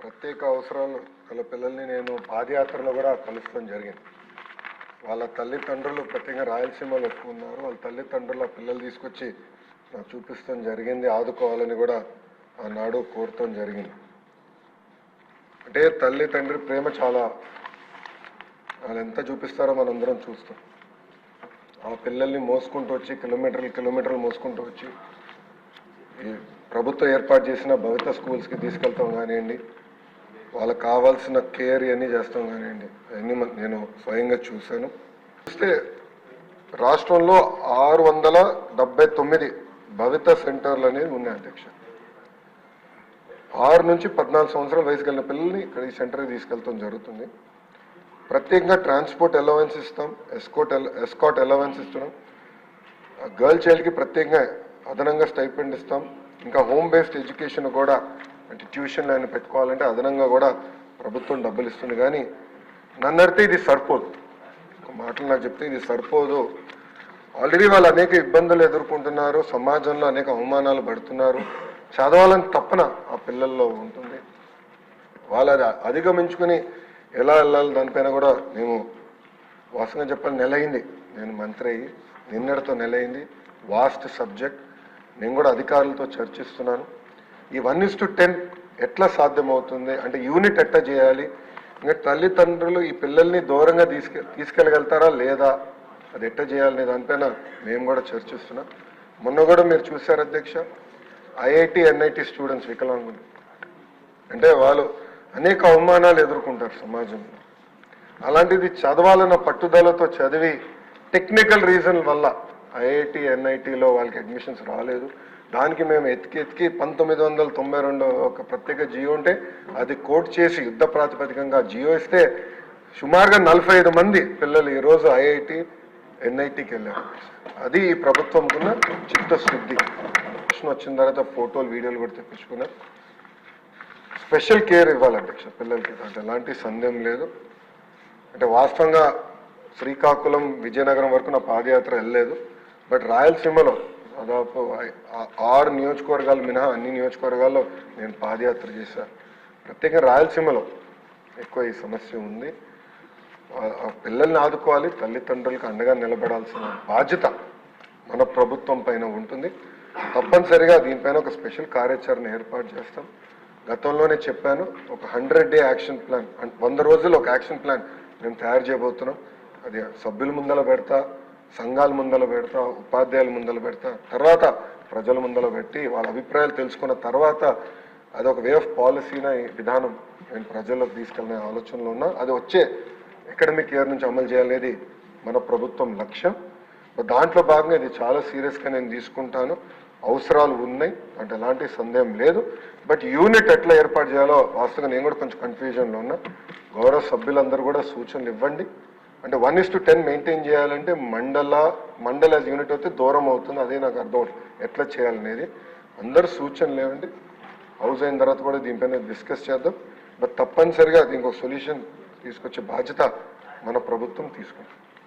ప్రత్యేక అవసరాలు గల పిల్లల్ని నేను పాదయాత్రలో కూడా కలుస్తాం జరిగింది. వాళ్ళ తల్లిదండ్రులు ప్రత్యేకంగా రాయలసీమలో ఎక్కువ ఉన్నారు. వాళ్ళ తల్లిదండ్రుల పిల్లలు తీసుకొచ్చి నాకు చూపిస్తాం జరిగింది. ఆదుకోవాలని కూడా ఆనాడు కోరటం జరిగింది. అంటే తల్లి తండ్రి ప్రేమ చాలా, వాళ్ళు ఎంత చూపిస్తారో మనందరం చూస్తాం. ఆ పిల్లల్ని మోసుకుంటూ వచ్చి కిలోమీటర్లు మోసుకుంటూ వచ్చి ఈ ప్రభుత్వం ఏర్పాటు చేసిన భవిత స్కూల్స్కి తీసుకెళ్తాం కానివ్వండి, వాళ్ళకి కావాల్సిన కేర్ ఇవన్నీ చేస్తాం కానివ్వండి, అవన్నీ నేను స్వయంగా చూశాను. చూస్తే రాష్ట్రంలో 679 భవిత సెంటర్లు అనేవి ఉన్నాయి అధ్యక్ష. 6 నుంచి 14 సంవత్సరాల వయసు కలిగిన పిల్లల్ని ఇక్కడ ఈ సెంటర్కి తీసుకెళ్తాం జరుగుతుంది. ప్రత్యేకంగా ట్రాన్స్పోర్ట్ అలవెన్స్ ఇస్తాం, ఎస్కాట్ అలవెన్స్ ఇస్తున్నాం. గర్ల్ చైల్డ్కి ప్రత్యేకంగా అదనంగా స్టైపెండ్ ఇస్తాం. ఇంకా హోమ్ బేస్డ్ ఎడ్యుకేషన్ కూడా, అంటే ట్యూషన్లు ఆయన పెట్టుకోవాలంటే అదనంగా కూడా ప్రభుత్వం డబ్బులు ఇస్తుంది. కానీ నన్ను అడిగితే ఇది సరిపోదు. ఒక మాటలు నాకు చెప్తే ఇది సరిపోదు. ఆల్రెడీ వాళ్ళు అనేక ఇబ్బందులు ఎదుర్కొంటున్నారు, సమాజంలో అనేక అవమానాలు పడుతున్నారు. చదవాలని తప్పన ఆ పిల్లల్లో ఉంటుంది. వాళ్ళు అది అధిగమించుకుని ఎలా వెళ్ళాలి దానిపైన కూడా మేము వాస్తవంగా చెప్పాలి, నెల అయింది నేను మంత్రి అయ్యి, నిన్నటితో నెల అయింది. Vast subject. నేను కూడా అధికారులతో చర్చిస్తున్నాను. ఈ 1:10 ఎట్లా సాధ్యమవుతుంది, అంటే యూనిట్ ఎట్లా చేయాలి, ఇంకా తల్లిదండ్రులు ఈ పిల్లల్ని దూరంగా తీసుకెళ్ళగలుగుతారా లేదా, అది ఎట్లా చేయాలనే దానిపైన మేము కూడా చర్చిస్తున్నాం. మొన్న కూడా మీరు చూశారు అధ్యక్ష, ఐఐటి ఎన్ఐటి స్టూడెంట్స్ వికలాంగులు, అంటే వాళ్ళు అనేక అవమానాలు ఎదుర్కొంటారు సమాజంలో. అలాంటిది చదవాలన్న పట్టుదలతో చదివి టెక్నికల్ రీజన్ వల్ల ఐఐటి ఎన్ఐటిలో వాళ్ళకి అడ్మిషన్స్ రాలేదు. దానికి మేము ఎతికి 1992 ఒక ప్రత్యేక జియో ఉంటే అది కోట్ చేసి యుద్ధ ప్రాతిపదికంగా జియో ఇస్తే సుమారుగా 45 మంది పిల్లలు ఈరోజు ఐఐటి ఎన్ఐటికి వెళ్ళారు. అది ఈ ప్రభుత్వంకున్న చిత్తశుద్ధి. వచ్చిన తర్వాత ఫోటోలు వీడియోలు కూడా తెప్పించుకున్నారు. స్పెషల్ కేర్ ఇవ్వాలి అధ్యక్ష పిల్లలకి, అంటే ఎలాంటి సందేహం లేదు. అంటే వాస్తవంగా శ్రీకాకుళం విజయనగరం వరకు నా పాదయాత్ర వెళ్ళలేదు. బట్ రాయలసీమలో దాదాపు 6 నియోజకవర్గాలు మినహా అన్ని నియోజకవర్గాల్లో నేను పాదయాత్ర చేశాను. ప్రత్యేకంగా రాయలసీమలో ఎక్కువ ఈ సమస్య ఉంది. ఆ పిల్లల్ని ఆదుకోవాలి, తల్లిదండ్రులకు అండగా నిలబడాల్సిన బాధ్యత మన ప్రభుత్వం పైన ఉంటుంది. తప్పనిసరిగా దీనిపైన ఒక స్పెషల్ కార్యాచరణ ఏర్పాటు చేస్తాం. గతంలోనే చెప్పాను, ఒక 100-day యాక్షన్ ప్లాన్, 100 రోజులు ఒక యాక్షన్ ప్లాన్ మేము తయారు చేయబోతున్నాం. అది సభ్యుల ముందర పెడతా, సంఘాల ముందర పెడతా, ఉపాధ్యాయుల ముందర పెడతా, తర్వాత ప్రజల ముందర పెట్టి వాళ్ళ అభిప్రాయాలు తెలుసుకున్న తర్వాత అదొక వే ఆఫ్ పాలసీన విధానం నేను ప్రజల్లోకి తీసుకెళ్ళిన ఆలోచనలో ఉన్నా. అది వచ్చే అకాడమిక్ ఇయర్ నుంచి అమలు చేయాలనేది మన ప్రభుత్వం లక్ష్యం. దాంట్లో భాగంగా ఇది చాలా సీరియస్గా నేను తీసుకుంటాను. అవసరాలు ఉన్నాయి అంటే ఎలాంటి సందేహం లేదు. బట్ యూనిట్ ఎట్లా ఏర్పాటు చేయాలో వాస్తవంగా నేను కూడా కొంచెం కన్ఫ్యూజన్లో ఉన్నా. గౌరవ సభ్యులందరూ కూడా సూచనలు ఇవ్వండి. అంటే 1:10 మెయింటైన్ చేయాలంటే మండల యూనిట్ అయితే దూరం అవుతుంది. అదే నాకు అర్థం అవుతుంది ఎట్లా చేయాలనేది. అందరు సూచనలు ఇవ్వండి. హౌస్ అయిన తర్వాత కూడా దీనిపైన డిస్కస్ చేద్దాం. బట్ తప్పనిసరిగా దీనికి ఒక సొల్యూషన్ తీసుకొచ్చే బాధ్యత మన ప్రభుత్వం తీసుకుంటుంది.